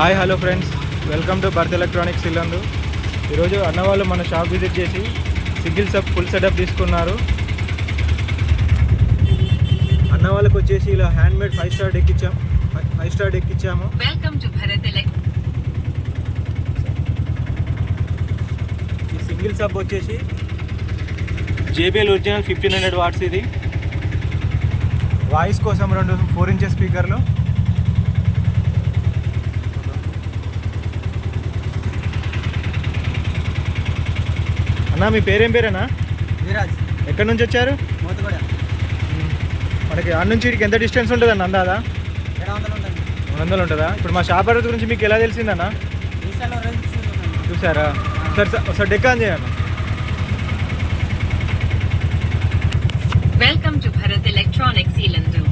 Hi hello friends, welcome to birth electronics Yellandu. ఈరోజు అన్న వాళ్ళు మన షాప్ విజిట్ చేసి సింగిల్ సబ్ ఫుల్ సెటప్ తీసుకున్నారు. అన్న వాళ్ళకి వచ్చేసి ఇలా హ్యాండ్మేడ్ 5 స్టార్ డెక్ ఇచ్చాము. ఈ సింగిల్ సబ్ వచ్చేసి JBL ఒరిజినల్ 1500 వాట్స్. ఇది వాయిస్ కోసం 2 4 ఇంచెస్ స్పీకర్లు. అన్న మీ పేరేం పేరేనా? విరాజ్. ఎక్కడి నుంచి వచ్చారు? మనకి అన్న నుంచి ఇక్కడికి ఎంత డిస్టెన్స్ ఉంటుంది అన్న? అందాదా 200 ఉంటుందా? ఇప్పుడు మా షాప్ అడ్రస్ గురించి మీకు ఎలా తెలిసిందన్న? చూసారా? ఒకసారి డెక్ ఆన్ చేయండి. Welcome to Bharat Electronics Ilandu.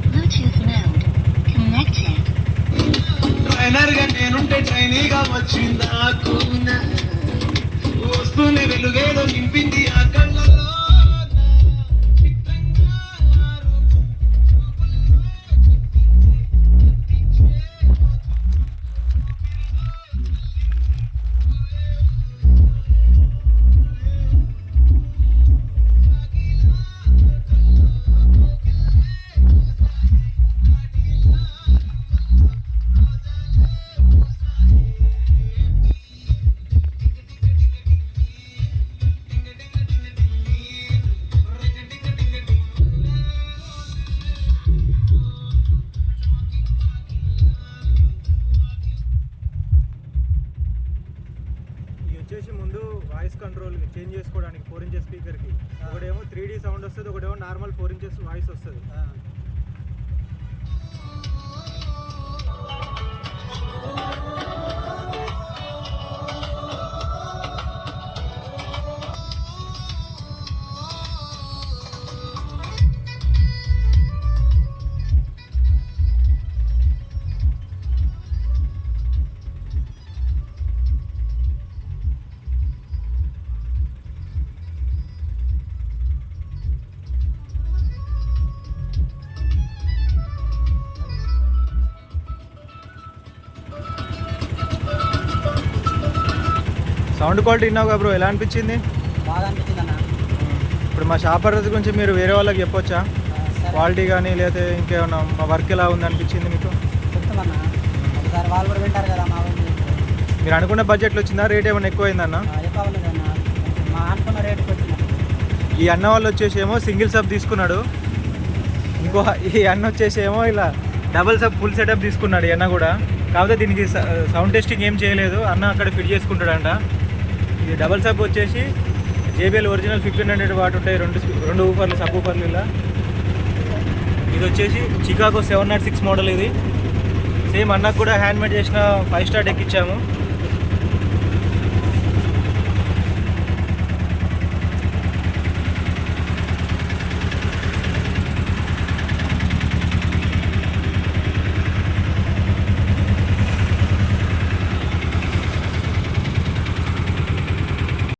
Bluetooth mode connected. Trainer గా నేనుంటే ట్రైనీగా వచ్చింది నాకు వస్తూనే వెలుగేదో నింపింది ఆ కళ్ళలో. వచ్చేసి ముందు వాయిస్ కంట్రోల్ చేంజ్ చేసుకోవడానికి 4 ఇంచెస్ స్పీకర్కి ఒకటేమో 3D సౌండ్ వస్తుంది, ఒకటేమో నార్మల్ 4 ఇంచెస్ వాయిస్ వస్తుంది. సౌండ్ క్వాలిటీ విన్నావుగా బ్రో, ఎలా అనిపించింది? బాగా అనిపించింది అన్న. ఇప్పుడు మా షాప్ అడ్రస్ గురించి మీరు వేరే వాళ్ళకి చెప్పొచ్చా? క్వాలిటీ కానీ లేకపోతే ఇంకేమన్నా మా వర్క్ ఎలా ఉంది అనిపించింది మీకు? చెప్తామన్నా, ఒకసారి వాళ్ళు కూడా వింటారు కదా. మా మీరు అనుకున్న బడ్జెట్లో వచ్చిందా? రేట్ ఏమైనా ఎక్కువైందన్న? చెప్పలేదన్న, మా అనుకున్న రేటుకి వచ్చింది. ఈ అన్న వాళ్ళు వచ్చేసేమో సింగిల్ సబ్ తీసుకున్నాడు, ఇంకో ఈ అన్న వచ్చేసేమో ఇలా డబల్ సబ్ ఫుల్ సెటప్ తీసుకున్నాడు. ఈ అన్న కూడా కాకపోతే దీనికి సౌండ్ టెస్టింగ్ ఏం చేయలేదు, అన్న అక్కడ ఫిట్ చేసుకుంటాడంట. ఇది డబల్ సబ్ వచ్చేసి JBL ఒరిజినల్ 1500 వాట్ ఉంటాయి, 2 ఊఫర్లు సబ్ ఊఫర్లు. ఇలా ఇది వచ్చేసి చికాగో 706 మోడల్. ఇది సేమ్ అన్నకు కూడా హ్యాండ్మేడ్ చేసిన 5 స్టార్ డెక్ ఇచ్చాము.